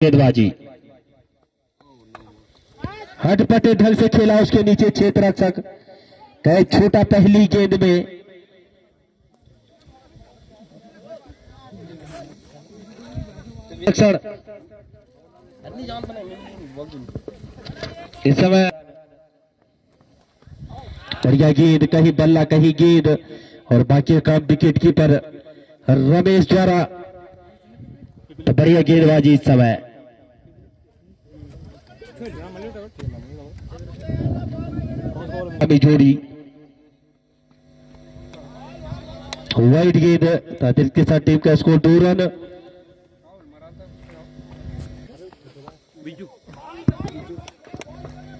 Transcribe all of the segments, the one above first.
गेंदबाजी हटपटे ढंग से खेला, उसके नीचे क्षेत्र रक्षक कहे छोटा पहली गेंद में इस समय बढ़िया गेंद, कहीं बल्ला कहीं गेंद, और बाकी काम विकेट कीपर रमेश द्वारा। तो बढ़िया गेंदबाजी इस समय अभी जोड़ी वाइड गेंद, तादिल के साथ टीम का स्कोर 2 रन।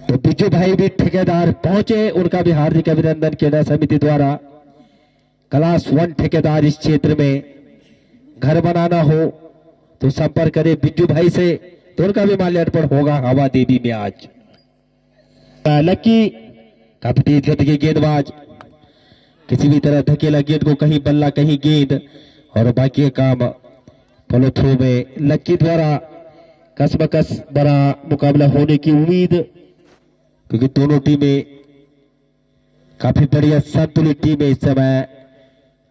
तो बिजू भाई भी ठेकेदार पहुंचे, उनका भी हार्दिक अभिनंदन खेला समिति द्वारा। क्लास 1 ठेकेदार इस क्षेत्र में घर बनाना हो तो संपर्क करें बिज्जू भाई से, तो उनका भी माल्यार्पण होगा हवा देवी में आज। लक्की काफी तेज गति के गेंदबाज, किसी भी तरह धकेला गेंद को, कहीं बल्ला कहीं गेंद, और बाकी काम फॉलो थ्रो में लक्की द्वारा। कसमकस बड़ा मुकाबला होने की उम्मीद, क्योंकि दोनों टीमें काफी बढ़िया संतुलित टीम है इस समय।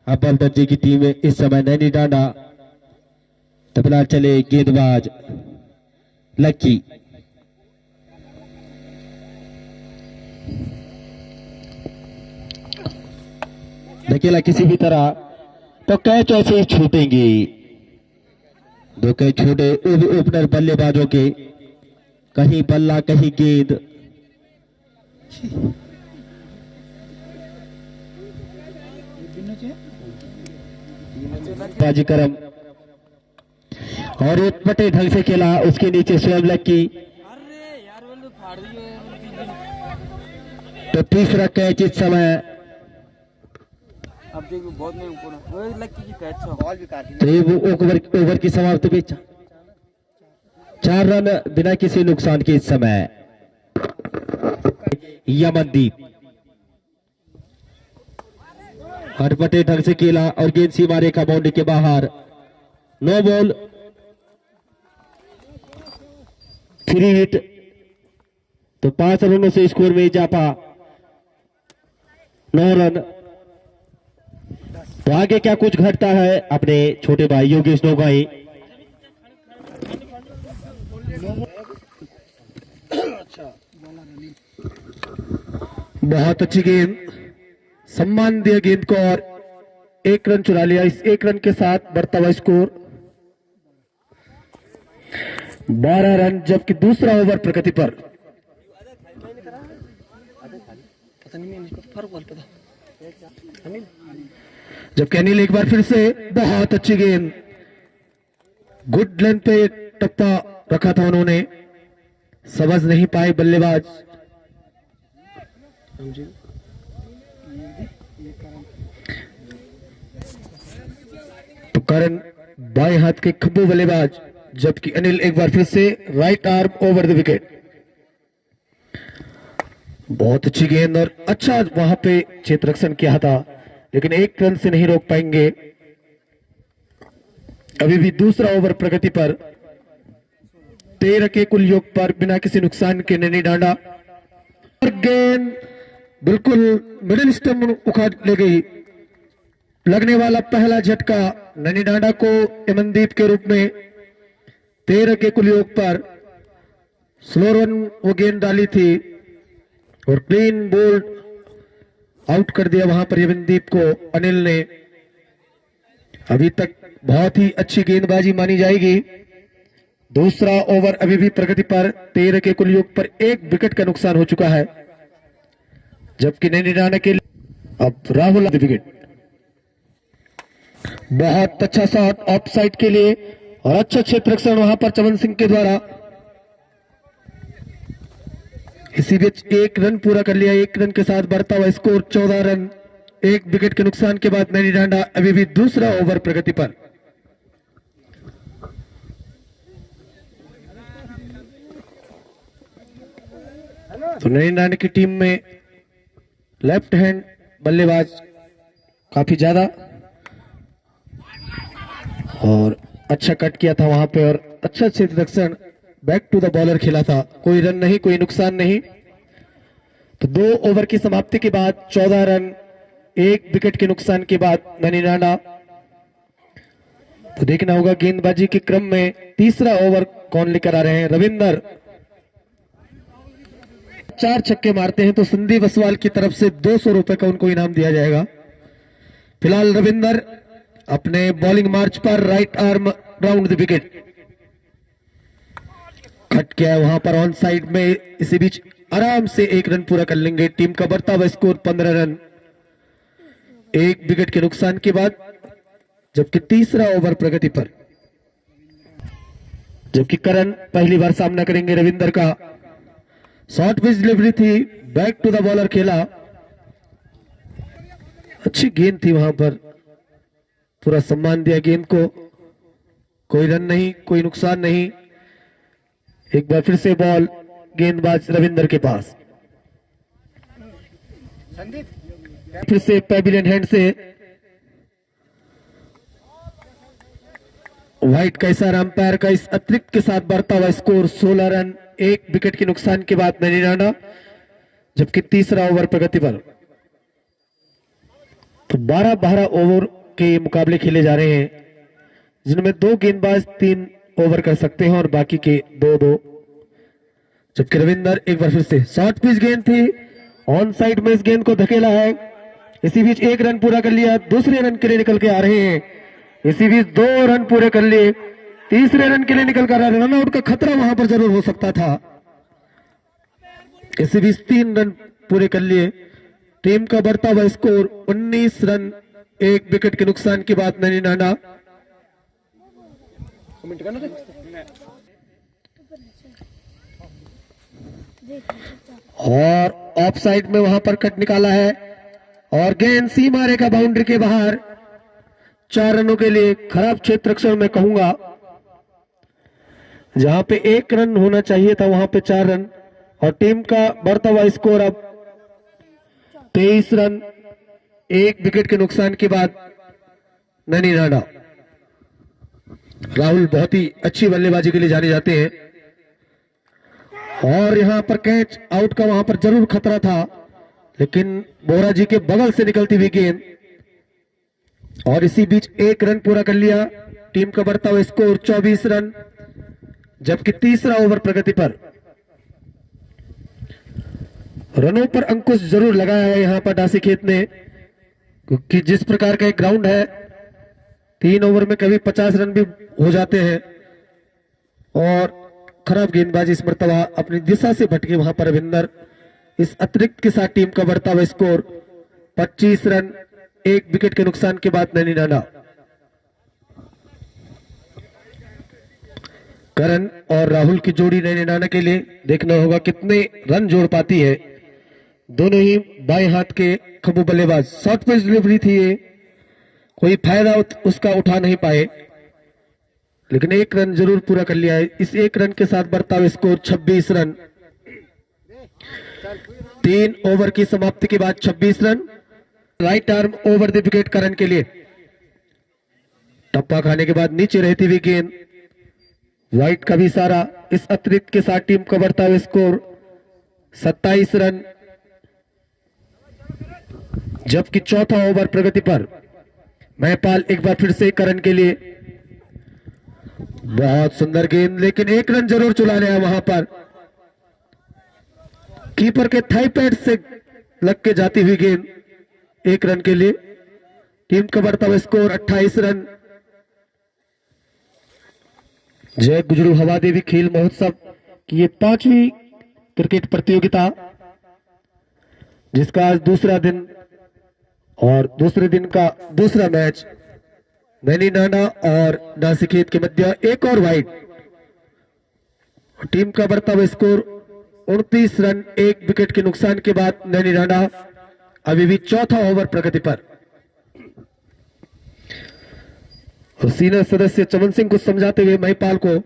अव्वल दर्जे की टीम है इस समय नैनी डांडा। तो फिलहाल चले गेंदबाज लक्की, धकेला किसी भी तरह, तो कैच ऐसे ही छूटेंगे। 2 कैच छूटे, वो भी ओपनर बल्लेबाजों के, कहीं बल्ला कहीं गेंद। बाजीकरम और एक पटे ढंग से खेला, उसके नीचे स्वयं लक्की। तो तीसरा कैच इस समय, अब देखो बहुत में ऊपर लक्की की कैच बॉल भी काटी। तो ये वो ओवर की समाप्ति पे 4 रन बिना किसी नुकसान के इस समय। यमनदीप हटपटे ढंग से खेला और गेंद सीमा रेखा बाउंड्री के बाहर। No ball, 3 hit. तो 5 रनों से स्कोर में इजाफा, 9 रन। तो आगे क्या कुछ घटता है अपने छोटे भाई योगेश नोगाई। बहुत अच्छी गेंद, सम्मान दिया गेंद को और 1 रन चुरा लिया। इस 1 रन के साथ बढ़ता हुआ स्कोर 12 रन, जबकि दूसरा ओवर प्रगति पर। जबकि अनिल एक बार फिर से बहुत अच्छी गेंद, गुड लेंथ पे टप्पा रखा था उन्होंने, समझ नहीं पाए बल्लेबाज। तो करण बाएं हाथ के खब्बू बल्लेबाज, जबकि अनिल एक बार फिर से right arm over the wicket. बहुत अच्छी गेंद और अच्छा वहां पे क्षेत्र रक्षण किया था, लेकिन 1 रन से नहीं रोक पाएंगे। अभी भी दूसरा ओवर प्रगति पर, 13 के कुल योग पर बिना किसी नुकसान के नैनी डांडा। और गेंद बिल्कुल मिडिल स्टंप उखाड़ ले गई। लगने वाला पहला झटका नैनी डांडा को यमनदीप के रूप में। 13 के कुल योग पर स्लो रन वो गेंद डाली थी और क्लीन बोल्ड आउट कर दिया वहां पर यमनदीप को अनिल ने। अभी तक बहुत ही अच्छी गेंदबाजी मानी जाएगी। दूसरा ओवर अभी भी प्रगति पर, 13 के कुल योग पर 1 विकेट का नुकसान हो चुका है, जबकि नैनी डांडा के लिए अब राहुल विकेट। बहुत अच्छा शॉट ऑफ साइड के लिए और अच्छा क्षेत्र रक्षण वहां पर चमन सिंह के द्वारा। इसी बीच 1 रन पूरा कर लिया। 1 रन के साथ बढ़ता हुआ स्कोर 14 रन। 1 विकेट के नुकसान के बाद नैनी डांडा अभी भी दूसरा ओवर प्रगति पर। तो नैनी डांडा की टीम में लेफ्ट हैंड बल्लेबाज काफी ज्यादा, और अच्छा कट किया था वहां पे और अच्छा क्षेत्ररक्षण बैक टू द बॉलर खेला था। कोई रन नहीं, कोई नुकसान नहीं। तो 2 ओवर की समाप्ति के बाद 14 रन 1 विकेट के नुकसान के बाद ननी राणा। तो देखना होगा गेंदबाजी के क्रम में तीसरा ओवर कौन लेकर आ रहे हैं। रविंदर 4 छक्के मारते हैं तो संदीप असवाल की तरफ से 200 रुपए का उनको इनाम दिया जाएगा। फिलहाल रविंदर अपने बॉलिंग मार्च पर right arm round the wicket cut किया है वहां पर ऑन साइड में। इसी बीच आराम से 1 रन पूरा कर लेंगे। टीम का बढ़ता हुआ स्कोर 15 रन 1 विकेट के नुकसान के बाद। जबकि तीसरा ओवर प्रगति पर, जबकि करण पहली बार सामना करेंगे रविंदर का। शॉर्ट पिच डिलीवरी थी, बैक टू द बॉलर खेला, अच्छी गेंद थी वहां पर, पूरा सम्मान दिया गेंद को। कोई रन नहीं, कोई नुकसान नहीं। एक बार फिर से बॉल गेंदबाज रविंदर के पास। फिर से पेविलियन हैंड से व्हाइट का इशारा अंपायर का। इस अतिरिक्त के साथ बढ़ता हुआ स्कोर 16 रन 1 विकेट के नुकसान के बाद ननी राणा। जबकि तीसरा ओवर प्रगति पर। तो 12-12 ओवर के मुकाबले खेले जा रहे हैं, जिनमें 2 गेंदबाज 3 ओवर कर सकते हैं और बाकी के 2-2। जबकि रविंदर एक बार फिर से शॉर्ट पिच गेंद थी, ऑन साइड में इस गेंद को धकेला है। इसी बीच 1 रन पूरा कर लिया, दूसरे रन के लिए निकल के आ रहे हैं। इसी बीच 2 रन पूरे कर लिए, तीसरे रन के लिए निकल कर रन आउट का खतरा वहां पर जरूर हो सकता था। इसी बीच 3 रन पूरे कर लिए। टीम का बढ़ता हुआ स्कोर 19 रन 1 विकेट के नुकसान के बाद ननी राणा। और ऑफ साइड में वहां पर कट निकाला है और गेंद सीमा रेखा बाउंड्री के बाहर। 4 रनों के लिए खराब क्षेत्र रक्षण मैं कहूंगा। जहां पे 1 रन होना चाहिए था वहां पे 4 रन। और टीम का बढ़ता हुआ स्कोर अब 23 रन 1 विकेट के नुकसान के बाद ननी राणा। राहुल बहुत ही अच्छी बल्लेबाजी के लिए जाने जाते हैं और यहां पर कैच आउट का वहां पर जरूर खतरा था, लेकिन बोरा जी के बगल से निकलती हुई गेंद। और इसी बीच 1 रन पूरा कर लिया। टीम का बढ़ता हुआ स्कोर 24 रन। जबकि तीसरा ओवर प्रगति पर। रनों पर अंकुश जरूर लगाया है यहां पर डासी खेत ने, क्योंकि जिस प्रकार का एक ग्राउंड है 3 ओवर में कभी 50 रन भी हो जाते हैं। और खराब गेंदबाजी इस मर्तबा अपनी दिशा से भटके वहां पर रविंदर। इस अतिरिक्त के साथ टीम का बढ़ता हुआ स्कोर 25 रन 1 विकेट के नुकसान के बाद ननी राणा। करण और राहुल की जोड़ी ननी राणा के लिए देखना होगा कितने रन जोड़ पाती है। दोनों ही बाएं हाथ के खबू बल्लेबाज। शॉर्ट पिच डिलीवरी थी ये, कोई फायदा उसका उठा नहीं पाए, लेकिन 1 रन जरूर पूरा कर लिया है। इस 1 रन के साथ बढ़ता हुआ स्कोर 26 रन। 3 ओवर की समाप्ति के बाद 26 रन। Right arm over the wicket Karan के लिए। टप्पा खाने के बाद नीचे रहती हुई गेंद, व्हाइट का भी इशारा। इस अतिरिक्त के साथ टीम का बढ़ता हुआ स्कोर 27 रन। जबकि चौथा ओवर प्रगति पर। महपाल एक बार फिर से करण के लिए। बहुत सुंदर गेंद, लेकिन 1 रन जरूर चुला लिया वहां पर। कीपर के थाई पैड से लग के जाती हुई गेंद 1 रन के लिए। टीम का बढ़ता हुआ स्कोर 28 रन। जय गुजरू हवा देवी खेल महोत्सव की ये 5वीं क्रिकेट प्रतियोगिता, जिसका आज दूसरा दिन और दूसरे दिन का दूसरा मैच नैनी नाना और नासिकेत के मध्य। एक और वाइड। टीम का बढ़ता हुआ स्कोर 29 रन 1 विकेट के नुकसान के बाद नैनी नाना अभी भी चौथा ओवर प्रगति पर। और सीनियर सदस्य चमन सिंह को समझाते हुए महिपाल को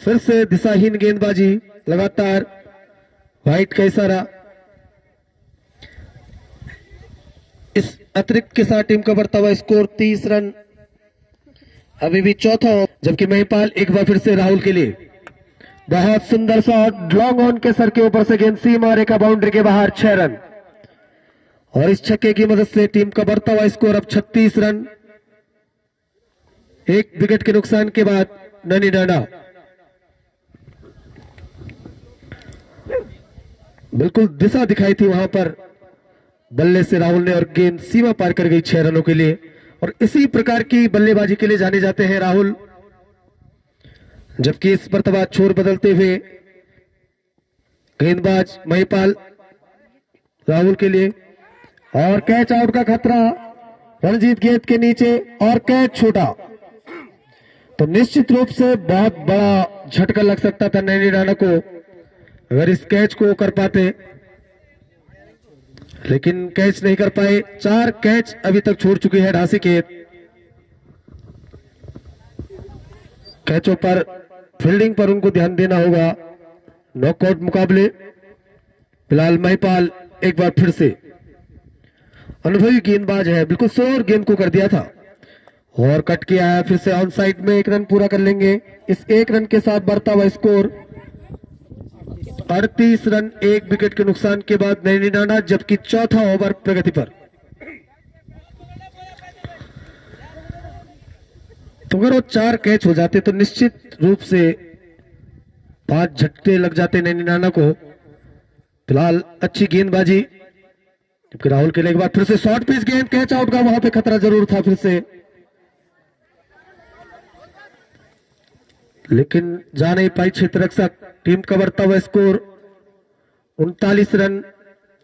फिर से दिशाहीन गेंदबाजी। लगातार व्हाइट का इशारा। इस अतिरिक्त के साथ टीम का बढ़ता हुआ स्कोर 30 रन अभी भी चौथा, जबकि महिपाल एक बार फिर से राहुल के लिए बहुत सुंदर शॉट, लॉन्ग ऑन के सर के ऊपर से गेंद सीमा रेखा बाउंड्री के बाहर, 6 रन। और इस छक्के की मदद से टीम का बढ़ता हुआ स्कोर अब 36 रन। एक विकेट के नुकसान के बाद नैनी डांडा बिल्कुल दिशा दिखाई थी वहां पर बल्ले से राहुल ने, और गेंद सीमा पार कर गई 6 रनों के लिए। और इसी प्रकार की बल्लेबाजी के लिए जाने जाते हैं राहुल। जबकि इस मर्तबा छोर बदलते हुए गेंदबाज महिपाल राहुल के लिए, और कैच आउट का खतरा रणजीत गेंद के नीचे, और कैच छूटा। तो निश्चित रूप से बहुत बड़ा झटका लग सकता था नैनी डांडा को अगर इस कैच को कर पाते, लेकिन कैच नहीं कर पाए। 4 कैच अभी तक छोड़ चुकी है ढासी के। कैचों पर, फील्डिंग पर उनको ध्यान देना होगा। नॉकआउट मुकाबले फिलहाल महिपाल एक बार फिर से अनुभवी गेंदबाज है, बिल्कुल शोर गेंद को कर दिया था और कट किया है। फिर से ऑन साइड में 1 रन पूरा कर लेंगे। इस 1 रन के साथ बढ़ता हुआ स्कोर 38 रन, 1 विकेट के नुकसान के बाद नैनी डांडा, जबकि चौथा ओवर प्रगति पर। तो अगर वो 4 कैच हो जाते तो निश्चित रूप से 5 झटके लग जाते नैनी डांडा को। फिलहाल अच्छी गेंदबाजी, जबकि राहुल के लिए एक बार फिर से शॉर्ट पिच गेंद, कैच आउट का वहां पे खतरा जरूर था फिर से, लेकिन जा नहीं पाई क्षेत्र रक्षक। टीम का बढ़ता हुआ स्कोर 39 रन,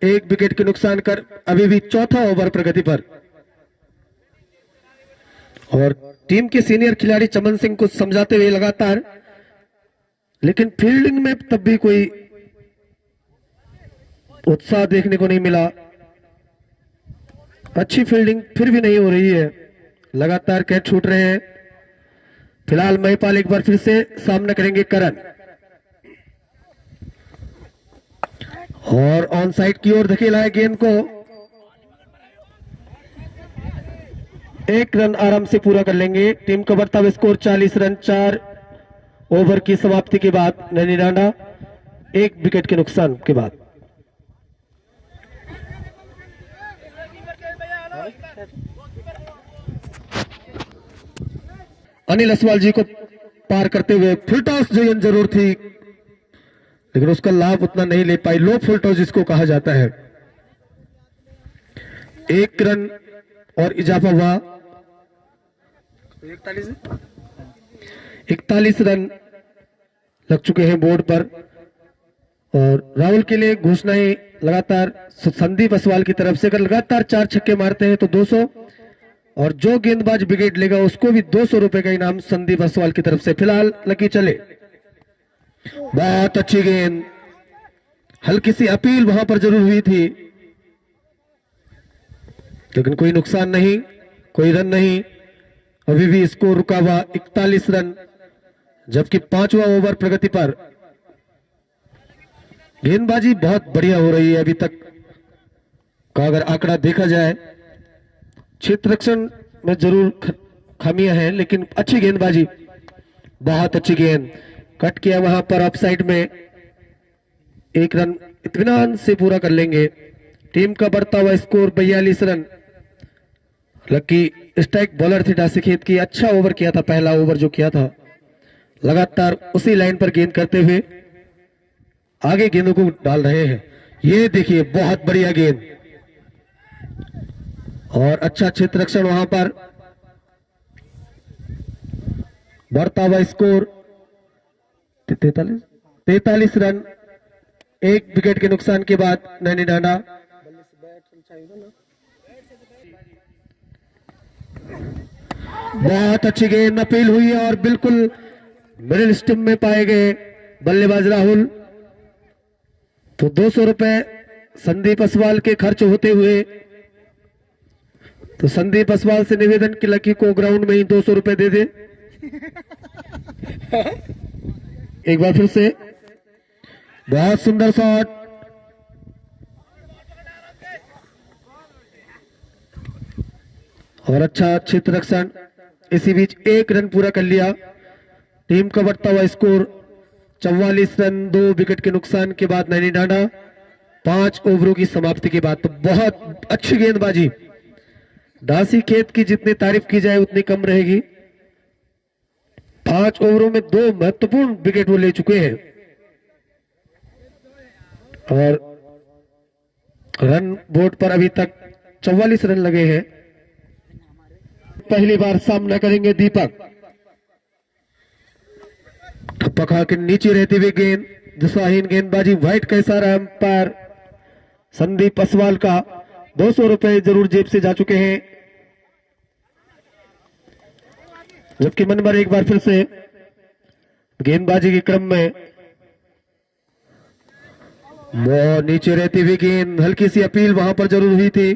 1 विकेट के नुकसान कर अभी भी चौथा ओवर प्रगति पर। और टीम के सीनियर खिलाड़ी चमन सिंह को समझाते हुए लगातार, लेकिन फील्डिंग में तब भी कोई उत्साह देखने को नहीं मिला। अच्छी फील्डिंग फिर भी नहीं हो रही है, लगातार कैच छूट रहे हैं। फिलहाल महिपाल एक बार फिर से सामना करेंगे करण, और ऑन साइड की ओर धकेला है गेंद को। 1 रन आराम से पूरा कर लेंगे। टीम का बढ़ता हुआ स्कोर 40 रन, 4 ओवर की समाप्ति के बाद नैनी डांडा 1 विकेट के नुकसान के बाद। अनिल असवाल जी को पार करते हुए फुल टॉस जरूर थी, लेकिन उसका लाभ उतना नहीं ले पाई। लो फुल टॉस जिसको कहा जाता है। 1 रन और इजाफा हुआ, 41 रन लग चुके हैं बोर्ड पर। और राहुल के लिए घोषणाएं लगातार संदीप असवाल की तरफ से, अगर लगातार 4 छक्के मारते हैं तो 200, और जो गेंदबाज विकेट लेगा उसको भी 200 रुपए का इनाम संदीप असवाल की तरफ से। फिलहाल लकी चले, बहुत अच्छी गेंद, हल्की सी अपील वहां पर जरूर हुई थी, लेकिन कोई नुकसान नहीं, कोई रन नहीं। अभी भी स्कोर रुका हुआ 41 रन, जबकि 5वां ओवर प्रगति पर। गेंदबाजी बहुत बढ़िया हो रही है अभी तक का अगर आंकड़ा देखा जाए। क्षेत्र रक्षण में जरूर खामियां हैं, लेकिन अच्छी गेंदबाजी, बहुत अच्छी गेंद, कट किया वहां पर ऑफ साइड में। 1 रन इत्मीनान से पूरा कर लेंगे। टीम का बढ़ता हुआ score 42 run. Lucky strike bowler थे ढासी खेत की, अच्छा ओवर किया था, पहला ओवर जो किया था। लगातार उसी लाइन पर गेंद करते हुए आगे गेंदों को डाल रहे हैं। ये देखिए बहुत बढ़िया गेंद, और अच्छा क्षेत्र रक्षण वहां पर। बढ़ता हुआ स्कोर 43 रन, 1 विकेट के नुकसान के बाद नैनी डांडा। बहुत अच्छी गेंद, अपील हुई है और बिल्कुल मिडिल स्टंप में पाए गए बल्लेबाज राहुल। तो 200 रुपए संदीप असवाल के खर्च होते हुए, तो संदीप असवाल से निवेदन कि लकी को ग्राउंड में ही 200 रुपए दे दे। एक बार फिर से बहुत सुंदर शॉट, और अच्छा क्षेत्र रक्षण। इसी बीच 1 रन पूरा कर लिया। टीम का बढ़ता हुआ स्कोर 44 रन 2 विकेट के नुकसान के बाद नैनी डांडा 5 ओवरों की समाप्ति के बाद। तो बहुत अच्छी गेंदबाजी, दासी खेत की जितनी तारीफ की जाए उतनी कम रहेगी। 5 ओवरों में 2 महत्वपूर्ण विकेट वो ले चुके हैं और रन बोर्ड पर अभी तक 44 रन लगे हैं। पहली बार सामना करेंगे दीपक। ठप्पा खा के नीचे रहते हुए गेंद, दिशाहीन गेंदबाजी, व्हाइट का इशारा अंपायर संदीप असवाल का। 200 रुपए जरूर जेब से जा चुके हैं। जबकि मनबर एक बार फिर से गेंदबाजी के क्रम में वो नीचे रहती हुई गेंद, हल्की सी अपील वहां पर जरूर हुई थी।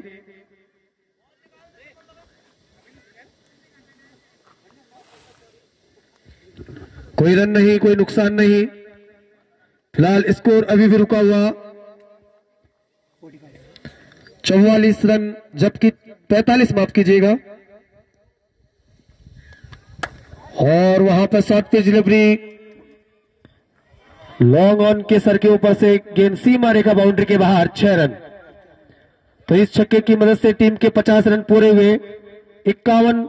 कोई रन नहीं, कोई नुकसान नहीं। फिलहाल स्कोर अभी भी रुका हुआ 44 रन, जबकि 45 माफ कीजिएगा। और वहां पर short pitch delivery, long on के सर के ऊपर से गेंद सीमा रेखा बाउंड्री के बाहर, 6 रन। तो इस छक्के की मदद से टीम के 50 रन पूरे हुए। 51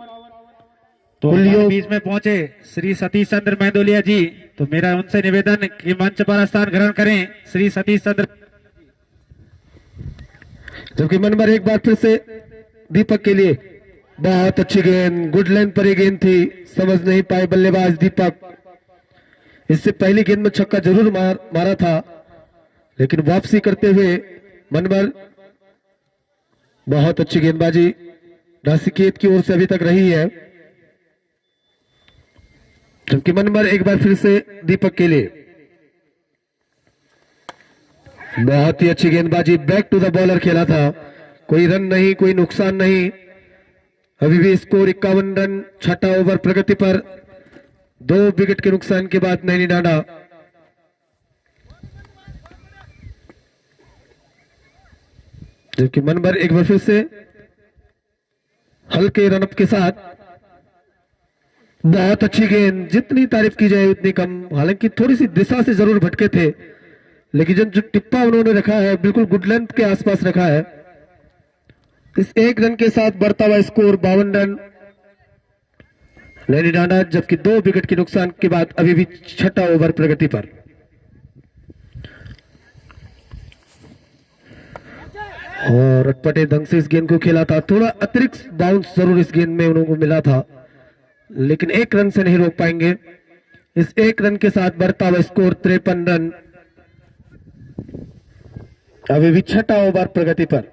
तो हमारे बीच में पहुंचे श्री सतीश चंद्र मेहदोलिया जी, तो मेरा उनसे निवेदन कि मंच पर स्थान ग्रहण करें श्री सतीश चंद्र। जबकि मनबर एक बार फिर से दीपक के लिए बहुत अच्छी गेंद, गुड लाइन पर ये गेंद थी, समझ नहीं पाए बल्लेबाज दीपक। इससे पहली गेंद में छक्का जरूर मारा था, लेकिन वापसी करते हुए मनबर बहुत अच्छी गेंदबाजी नासिकेत की ओर से अभी तक रही है। जबकि मनबर एक बार फिर से दीपक के लिए बहुत ही अच्छी गेंदबाजी, बैक टू द बॉलर खेला था। कोई रन नहीं, कोई नुकसान नहीं। अभी भी स्कोर 51 रन, 6वां ओवर प्रगति पर। 2 विकेट के नुकसान के बाद नैनी डांडा जबकि मनबर एक बार फिर से हल्के रनअप के साथ। बहुत अच्छी गेंद, जितनी तारीफ की जाए उतनी कम। हालांकि थोड़ी सी दिशा से जरूर भटके थे, लेकिन जो टिप्पा उन्होंने रखा है बिल्कुल गुड लेंथ के आसपास रखा है। इस 1 रन के साथ बढ़ता हुआ स्कोर 52 रन नैनी डांडा, जबकि 2 विकेट के नुकसान के बाद अभी भी 6वां ओवर प्रगति पर। और अटपटे ढंग से इस गेंद को खेला था। थोड़ा अतिरिक्त बाउंस जरूर इस गेंद में उन्होंने मिला था, लेकिन 1 रन से नहीं रोक पाएंगे। इस 1 रन के साथ बढ़ता हुआ स्कोर 53 रन, अभी भी 6वां ओवर प्रगति पर।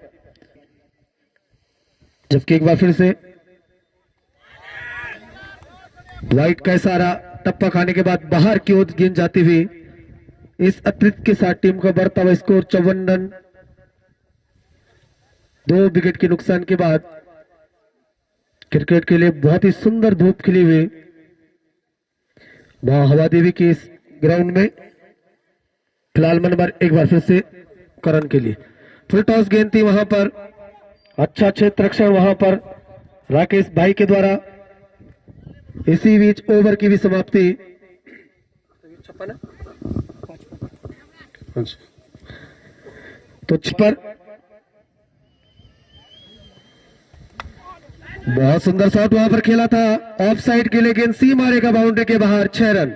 जबकि एक बार फिर से व्हाइट का इशारा, टप्पा खाने के बाद बाहर की ओर गेंद जाती हुई। इस अतिरिक्त के साथ टीम का बढ़ता हुआ स्कोर 54 रन, 2 विकेट के नुकसान के बाद। क्रिकेट के लिए बहुत ही सुंदर धूप खिली हुई वहां हवा देवी के इस ग्राउंड में। फिलहाल मनबर एक बार फिर से करण के लिए फुल टॉस गेंद थी वहां पर। अच्छा क्षेत्र रक्षण वहां पर राकेश भाई के द्वारा। इसी बीच ओवर की भी समाप्ति। तो पर बहुत सुंदर शॉट वहां पर खेला था, ऑफ साइड के लिए गेंद सी मारेगा बाउंड्री के बाहर, 6 रन।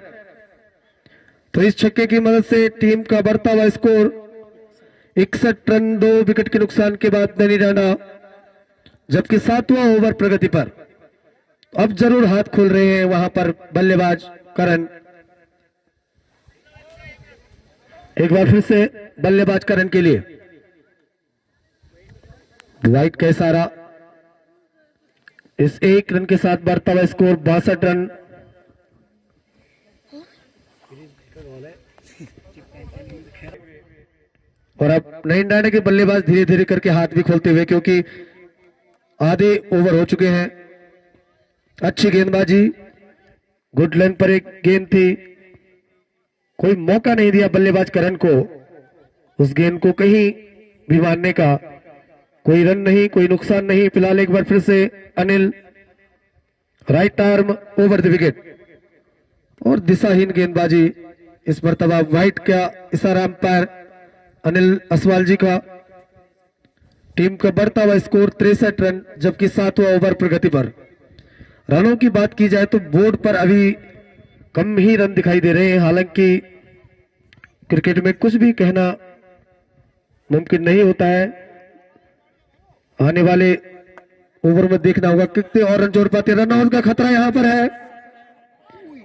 तो इस छक्के की मदद से टीम का बढ़ता हुआ स्कोर 61 रन, 2 विकेट के नुकसान के बाद नैनी डांडा, जबकि 7वां ओवर प्रगति पर। अब जरूर हाथ खोल रहे हैं वहां पर बल्लेबाज करण। एक बार फिर से बल्लेबाज करण के लिए व्हाइट का इशारा। इस 1 रन के साथ बढ़ता हुआ स्कोर 62 रन। और अब नैनी डांडा के बल्लेबाज धीरे धीरे करके हाथ भी खोलते हुए, क्योंकि आधे ओवर हो चुके हैं। अच्छी गेंदबाजी, गुड लेंथ पर एक गेंद थी, कोई मौका नहीं दिया बल्लेबाज करण को उस गेंद को कहीं भी मारने का। कोई रन नहीं, कोई नुकसान नहीं। फिलहाल एक बार फिर से Anil right arm over the wicket और दिशाहीन गेंदबाजी। इस मर्तबा वाइट का इशारा अंपायर अनिल असवाल जी का। टीम का बढ़ता हुआ स्कोर 63 रन, जबकि 7वां ओवर प्रगति पर। रनों की बात की जाए तो बोर्ड पर अभी कम ही रन दिखाई दे रहे हैं। हालांकि क्रिकेट में कुछ भी कहना मुमकिन नहीं होता है। आने वाले ओवर में देखना होगा कितने और रन जोड़ पाते। रन आउट का खतरा यहां पर है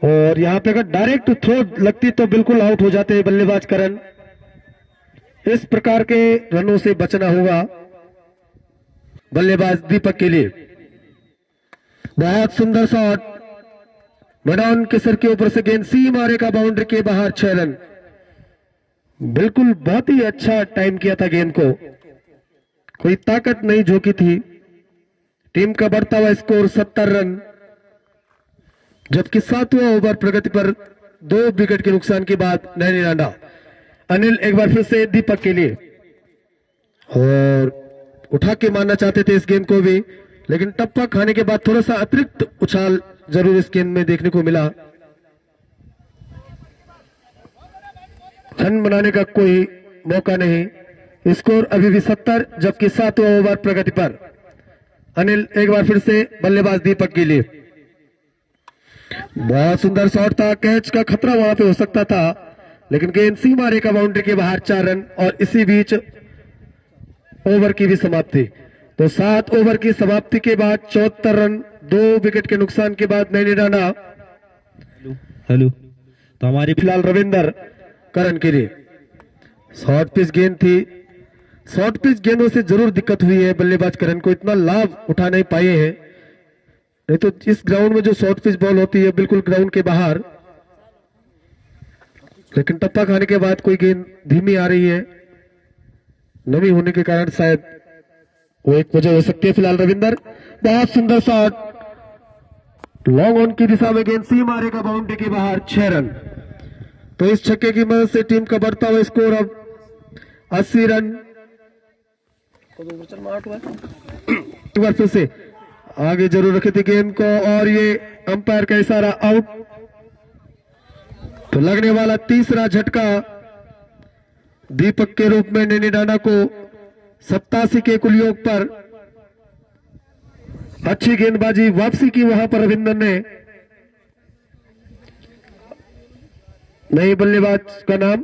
और यहां पे अगर डायरेक्ट थ्रो लगती तो बिल्कुल आउट हो जाते बल्लेबाज करण। इस प्रकार के रनों से बचना होगा बल्लेबाज दीपक के लिए। बहुत सुंदर शॉट, मडाउन के सर के ऊपर से गेंद सी मारेगा बाउंड्री के बाहर। 6 रन, बिल्कुल बहुत ही अच्छा टाइम किया था गेंद को, कोई ताकत नहीं झोंकी थी। टीम का बढ़ता हुआ स्कोर 70 रन, जबकि 7वां ओवर प्रगति पर 2 विकेट के नुकसान के बाद नैनी रांडा। अनिल एक बार फिर से दीपक के लिए और उठा के मारना चाहते थे इस गेंद को भी, लेकिन टप्पा खाने के बाद थोड़ा सा अतिरिक्त उछाल जरूर इस गेंद में देखने को मिला। रन बनाने का कोई मौका नहीं। स्कोर अभी भी 70, जबकि 7वां ओवर प्रगति पर। अनिल एक बार फिर से बल्लेबाज दीपक के लिए। बहुत सुंदर शॉट था, कैच का खतरा वहां पे हो सकता था, लेकिन गेंद सी मारेगा बाउंड्री के बाहर। 4 रन और इसी बीच ओवर की भी समाप्ति। तो 7 ओवर की समाप्ति के बाद 74 रन, 2 विकेट के नुकसान के बाद नैनी राणा। हेलो, तो हमारी फिलहाल रविंदर करण के लिए। शॉर्ट पिच गेंद थी, शॉर्ट पिच गेंदों से जरूर दिक्कत हुई है बल्लेबाज करण को, इतना लाभ उठा नहीं पाए हैं। नहीं तो इस ग्राउंड में जो शॉर्ट पिच बॉल होती है बिल्कुल ग्राउंड के बाहर, लेकिन टप्पा खाने के बाद कोई गेंद धीमी आ रही है, नमी होने के कारण शायद वो एक वजह हो सकती है। फिलहाल रविंदर, बहुत सुंदर शॉट, लॉन्ग ऑन की दिशा में गेंद सी मारेगा बाउंड्री के बाहर। 6 रन। तो इस छक्के की मदद से टीम का बढ़ता हुआ स्कोर अब 80 रन। एक बार फिर से आगे जरूर रखे थे गेंद को और ये अंपायर का इशारा आउट। तो लगने वाला तीसरा झटका दीपक के रूप में नैनी राणा को 87 के कुल योग पर। अच्छी गेंदबाजी वापसी की वहां पर रविंदर ने। नई बल्लेबाज का नाम,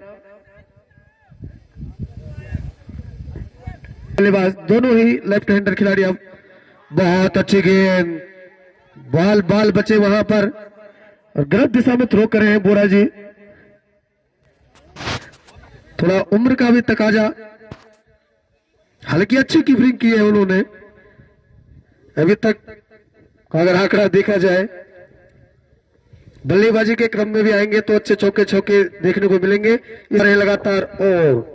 बल्लेबाज दोनों ही लेफ्ट हैंडर खिलाड़ी। अब बहुत अच्छी गेंद, बाल बचे वहां पर और गलत दिशा में थ्रो कर रहे हैं बोरा जी। थोड़ा उम्र का भी तकाजा, हालांकि अच्छी कीपिंग की है उन्होंने अभी तक अगर आंकड़ा देखा जाए। बल्लेबाजी के क्रम में भी आएंगे तो अच्छे चौके देखने को मिलेंगे लगातार। और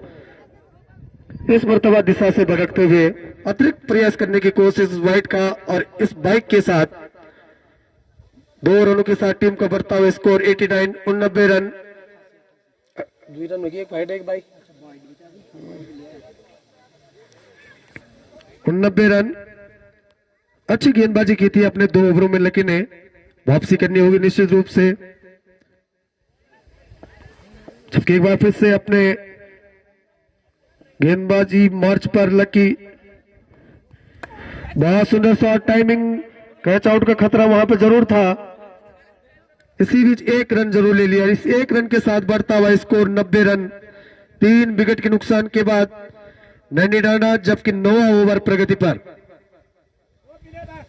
इस मर्तबा दिशा से भटकते हुए अतिरिक्त प्रयास करने की कोशिश वाइट का, और इस बाइक के साथ 2 रनों के साथ टीम का बढ़ता हुआ स्कोर 89, 89 रन। 2 रन में एक फाइट एक बाइक 89 रन। अच्छी गेंदबाजी की थी अपने 2 ओवरों में, लेकिन ने वापसी करनी होगी निश्चित रूप से। जबकि एक बार फिर से अपने गेंदबाजी मार्च पर लकी। बहुत सुंदर शॉट, टाइमिंग, कैच आउट का खतरा वहां पर जरूर था। इसी बीच 1 रन जरूर ले लिया। इस 1 रन के साथ बढ़ता हुआ स्कोर 90 रन, 3 विकेट के नुकसान के बाद नैनी राणा, जबकि 9वां ओवर प्रगति पर।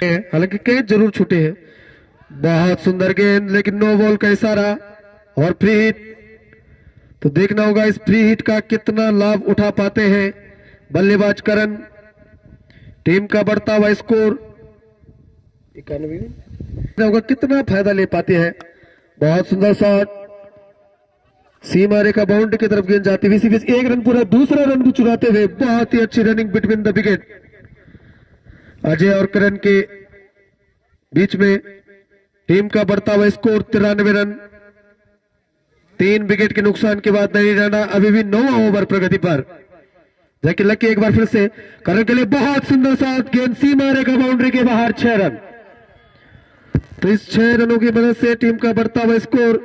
हालांकि कैच जरूर छूटे हैं। बहुत सुंदर गेंद, लेकिन नो बॉल का इशारा और फ्री हिट। तो देखना होगा इस फ्री हिट का कितना लाभ उठा पाते हैं बल्लेबाज करण। टीम का बढ़ता हुआ स्कोर 91 होगा, कितना फायदा ले पाते हैं। बहुत सुंदर शॉट, सीमा रेखा बाउंड्री की तरफ गेंद जाती हुई इसी बीच 1 रन पूरा, दूसरा रन भी चुराते हुए। बहुत ही अच्छी running between the wicket Ajay और करण के बीच में। टीम का बढ़ता हुआ स्कोर 93 रन, 3 विकेट के नुकसान के बाद नैनी राणा अभी भी 9वां ओवर प्रगति पर। जबकि लकी एक बार फिर से करण के लिए बहुत सुंदर शॉट, गेंद सीमा रेखा बाउंड्री के बाहर। 6 रन। तो इस 6 रनों की मदद से टीम का बढ़ता हुआ स्कोर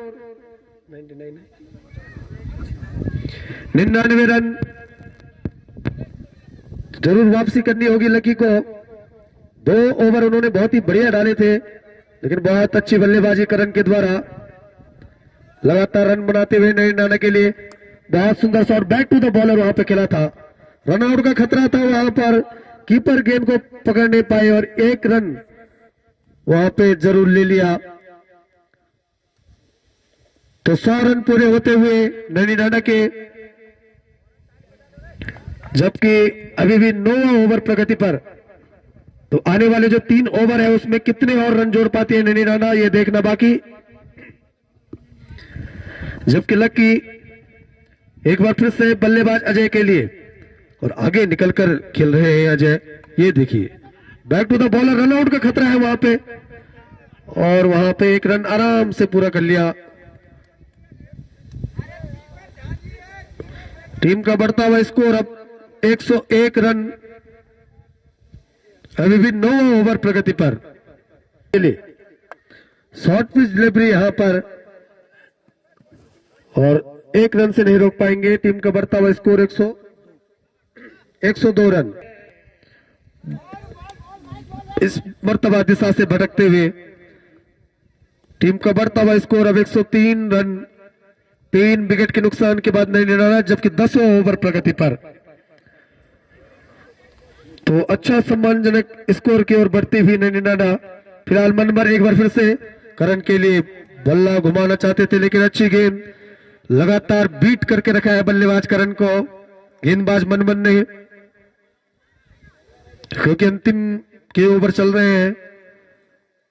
99 रन। जरूर वापसी करनी होगी लकी को। 2 ओवर उन्होंने बहुत ही बढ़िया डाले थे, लेकिन बहुत अच्छी बल्लेबाजी करण के द्वारा लगातार रन बनाते हुए नई नाना के लिए बहुत सुंदर shot back to the bowler वहां पे खेला था। रन आउट का खतरा था वहां पर, कीपर गेंद को पकड़ नहीं पाए और 1 रन वहां पे जरूर ले लिया। तो 100 रन पूरे होते हुए नैनी नाना के, जबकि अभी भी 9वां ओवर प्रगति पर। तो आने वाले जो 3 ओवर है उसमें कितने और रन जोड़ पाती है नैनी नाना, ये देखना बाकी। जबकि लकी एक बार फिर से बल्लेबाज अजय के लिए और आगे निकलकर खेल रहे हैं अजय। ये देखिए back to the bowler, run out का खतरा है वहां पे और वहां पे 1 रन आराम से पूरा कर लिया। टीम का बढ़ता हुआ स्कोर अब 101 रन। अभी भी 9वां ओवर प्रगति पर। शॉर्ट पिच डिलीवरी यहां पर और 1 रन से नहीं रोक पाएंगे। टीम का बढ़ता हुआ स्कोर 102 रन। इस मर्तबा दिशा से भटकते हुए टीम का बढ़ता हुआ स्कोर अब 103 रन। 3 विकेट के नुकसान के बाद नैनी नाना जबकि 10वां ओवर प्रगति पर। तो अच्छा सम्मानजनक स्कोर की ओर बढ़ती हुई नैनी नाना। फिलहाल मनमर एक बार फिर से करण के लिए बल्ला घुमाना चाहते थे, लेकिन अच्छी गेंद लगातार बीट करके रखा है बल्लेबाज करण को। गेंदबाज मनमन ने, क्योंकि अंतिम के ओवर चल रहे हैं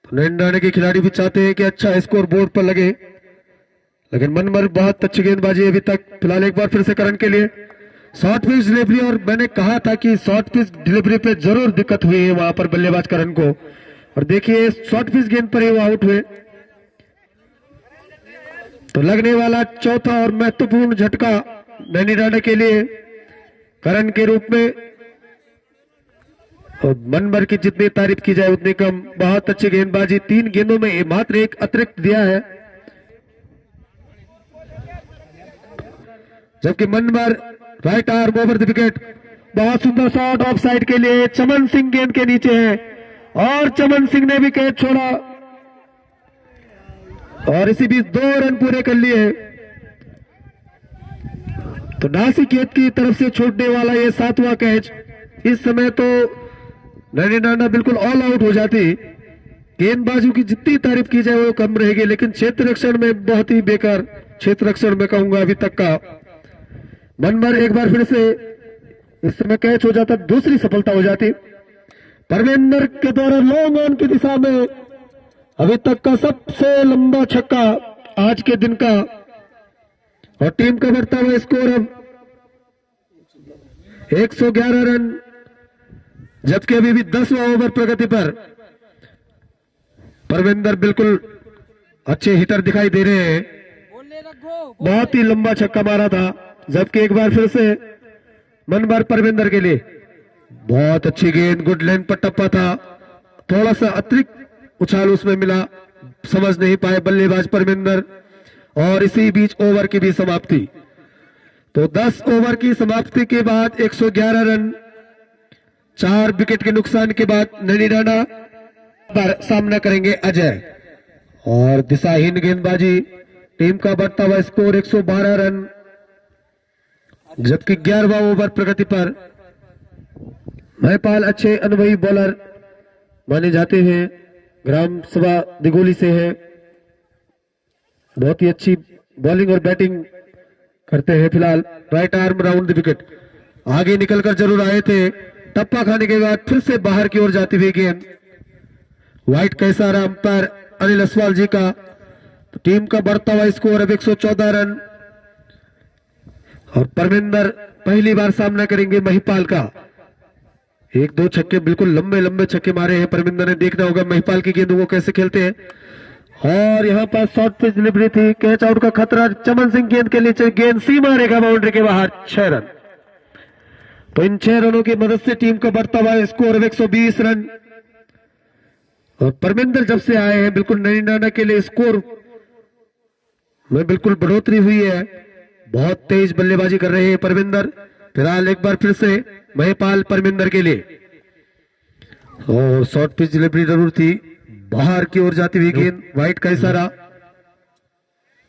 तो नैनी नाना के खिलाड़ी भी चाहते हैं कि अच्छा स्कोर बोर्ड पर लगे, लेकिन मनमर बहुत अच्छी गेंदबाजी अभी तक। फिलहाल एक बार फिर से करण के लिए शॉर्ट पिच डिलीवरी, और मैंने कहा था कि शॉर्ट पिच डिलीवरी पे जरूर दिक्कत हुई है वहां पर बल्लेबाज करण को, और देखिए शॉर्ट पिच गेंद पर ही वो आउट हुए। तो लगने वाला चौथा और महत्वपूर्ण झटका नैनी नाना के लिए करण के रूप में। और मनमर की जितनी तारीफ की जाए उतनी कम। बहुत अच्छी गेंदबाजी, 3 गेंदों में मात्र 1 अतिरिक्त दिया है, जबकि मनमर right arm over the wicket. बहुत सुंदर शॉट ऑफ साइड के लिए। चमन सिंह गेंद के नीचे है और चमन सिंह ने विकेट छोड़ा और इसी बीच 2 रन पूरे कर लिए। तो नासिकेत की तरफ से छूटने वाला ये 7वां कैच। इस समय तो नैनी नाना बिल्कुल ऑल आउट हो जाती। गेंदबाजों की जितनी तारीफ की जाए वो कम रहेगी, लेकिन क्षेत्र रक्षण में बहुत ही बेकार क्षेत्र रक्षण में कहूंगा अभी तक का। मनमर एक बार फिर से इस समय कैच हो जाता, दूसरी सफलता हो जाती। परमेंद्र के द्वारा लॉन्ग ऑन की दिशा में अभी तक का सबसे लंबा छक्का आज के दिन का, और टीम का बढ़ता हुआ स्कोर अब 111 रन, जबकि अभी भी 10वां ओवर प्रगति पर। परमेंद्र बिल्कुल अच्छे हिटर दिखाई दे रहे हैं। बहुत ही लंबा छक्का मारा था, जबकि एक बार फिर से मनमर परमेंद्र के लिए बहुत अच्छी गेंद, गुड लाइन पर टप्पा था, थोड़ा सा अतिरिक्त उछाल उसमें मिला, समझ नहीं पाए बल्लेबाज परमेंद्र, और इसी बीच ओवर की भी समाप्ति। तो 10 ओवर की समाप्ति के बाद 111 रन, 4 विकेट के नुकसान के बाद नैनी नाना पर सामना करेंगे अजय। और दिशाहीन गेंदबाजी, टीम का बढ़ता हुआ स्कोर 112 रन, जबकि 11वां ओवर प्रगति पर। महिपाल अच्छे अनुभवी बॉलर माने जाते हैं, ग्राम सभा दिगोली से है, बहुत ही अच्छी बॉलिंग और बैटिंग करते हैं। फिलहाल right arm round the wicket, आगे निकलकर जरूर आए थे, टप्पा खाने के बाद फिर से बाहर की ओर जाती हुई गेंद। व्हाइट कैसा रहा अंपायर अनिल असवाल जी का। तो टीम का बढ़ता हुआ स्कोर अब 114 रन, और परमेंद्र पहली बार सामना करेंगे महिपाल का। 1-2 छक्के, बिल्कुल लंबे लंबे छक्के मारे हैं परमेंद्र ने। देखना होगा महिपाल की गेंदों को कैसे खेलते हैं। और यहां पर शॉर्ट पिच डिलीवरी थी, कैच आउट का खतरा। चमन सिंह गेंद के नीचे, गेंद सीमा रेखा बाउंड्री के बाहर, 6 रन। तो इन 6 रनों की मदद से टीम का बढ़ता हुआ स्कोर 120 रन। और परमिंदर जब से आए हैं बिल्कुल नई नाना के लिए स्कोर में बिल्कुल बढ़ोतरी हुई है। बहुत तेज बल्लेबाजी कर रहे हैं परमिंदर। फिलहाल एक बार फिर से महिपाल परमिंदर के लिए, और शॉर्ट पिच डिलीवरी जरूर थी, बाहर की ओर जाती हुई गेंद, वाइट का इशारा।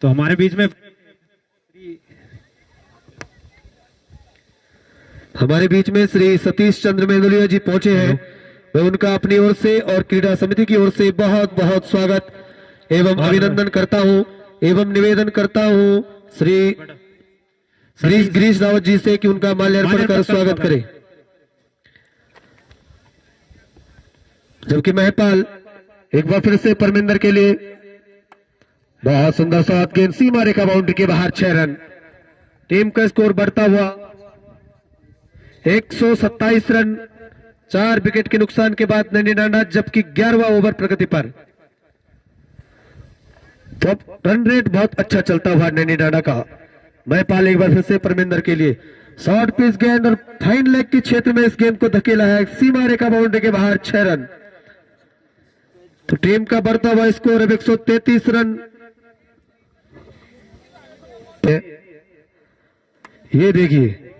तो हमारे बीच में श्री सतीश चंद्र मेंदोलिया जी पहुंचे हैं। मैं उनका अपनी ओर से और क्रीडा समिति की ओर से बहुत बहुत स्वागत एवं अभिनंदन करता हूं एवं निवेदन करता हूं श्री गिरीश रावत जी से कि उनका माल्यार्पण कर स्वागत करें। जबकि महिपाल एक बार फिर से परमिंदर के लिए, बहुत सुंदर शॉट, गेंद सीमा रेखा बाउंड्री के बाहर, 6 रन। टीम का स्कोर बढ़ता हुआ 127 रन, 4 विकेट के नुकसान के बाद नैनी डांडा, जबकि 11वां ओवर प्रगति पर। तो अब रन रेट बहुत अच्छा चलता हुआ नैनी डांडा का। महिपाल एक बार फिर से परमिंदर के लिए, शॉर्ट पिच गेंद और फाइन लेग के क्षेत्र में इस गेंद को धकेला है, सीमा रेखा बाउंड्री के बाहर, 6 रन। तो टीम का बढ़ता हुआ स्कोर अब 133 रन। ये देखिए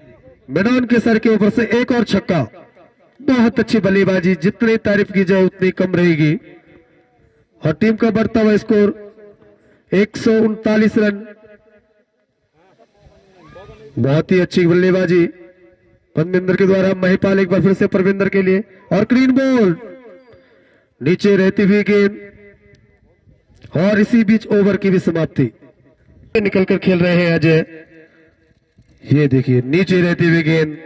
मैदान के सर के ऊपर से एक और छक्का, बहुत अच्छी बल्लेबाजी, जितनी तारीफ की जाए उतनी कम रहेगी। और टीम का बढ़ता हुआ स्कोर 139 रन। बहुत ही अच्छी बल्लेबाजी परमिंदर के द्वारा। महिपाल एक बार फिर से परमिंदर के लिए, और क्लीन बॉल, नीचे रहती हुई गेंद, और इसी बीच ओवर की भी समाप्ति। निकलकर खेल रहे हैं अजय। ये देखिए नीचे रहती हुई गेंद,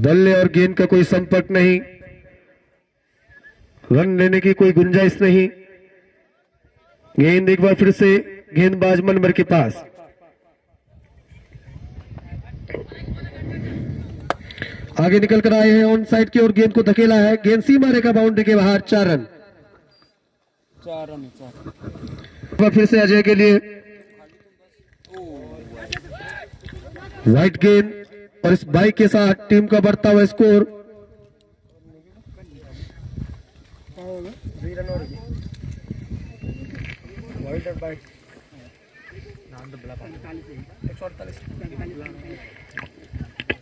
बल्ले और गेंद का कोई संपर्क नहीं, रन लेने की कोई गुंजाइश नहीं। गेंद एक बार फिर से गेंदबाज मनबर के पास। आगे निकल कर आए हैं ऑन साइड की ओर, गेंद को धकेला है, गेंद सीमा रेखा बाउंड्री के बाहर, 4 रन। 4 रन है, 4। एक बार फिर से अजय के लिए व्हाइट गेंद, और इस बाइक के साथ टीम का बढ़ता हुआ स्कोर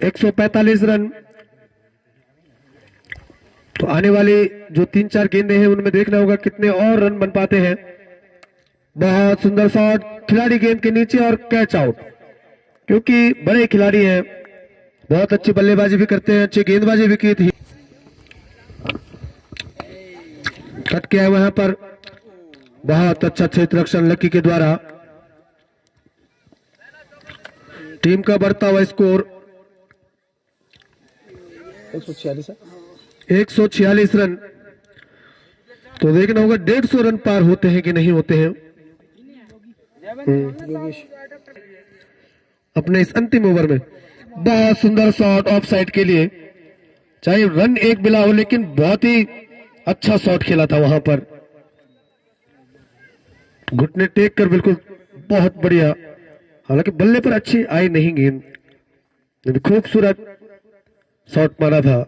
145 रन। तो आने वाली जो 3-4 गेंदें हैं उनमें देखना होगा कितने और रन बन पाते हैं। बहुत सुंदर शॉट, खिलाड़ी गेंद के नीचे और कैच आउट, क्योंकि बड़े खिलाड़ी हैं, बहुत अच्छी बल्लेबाजी भी करते हैं, अच्छी गेंदबाजी भी की थी। कट किया वहां पर, बहुत अच्छा क्षेत्र रक्षण लकी के द्वारा। टीम का बढ़ता हुआ स्कोर 146 रन। तो देखना होगा 150 रन पार होते हैं कि नहीं होते हैं अपने इस अंतिम ओवर में। बहुत सुंदर शॉट ऑफ साइड के लिए, चाहे रन एक मिला हो, लेकिन बहुत ही अच्छा शॉट खेला था वहां पर, घुटने टेक कर बिल्कुल बहुत बढ़िया। हालांकि बल्ले पर अच्छी आई नहीं गेंद, खूबसूरत शॉट मारा था।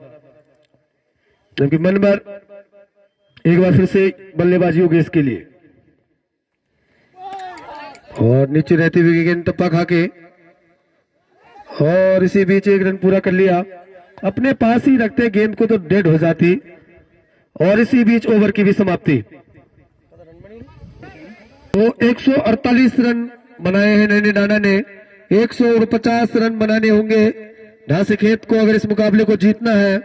जबकि मनबर एक बार फिर से बल्लेबाजी होगी इसके लिए, और नीचे रहती हुई गेंद टप्पा खा के, और इसी बीच 1 रन पूरा कर लिया। अपने पास ही रखते गेंद को तो डेड हो जाती, और इसी बीच ओवर की भी समाप्ति। तो 148 रन बनाए हैं नैनी डांडा ने, 150 रन बनाने होंगे ढांसे खेत को अगर इस मुकाबले को जीतना है।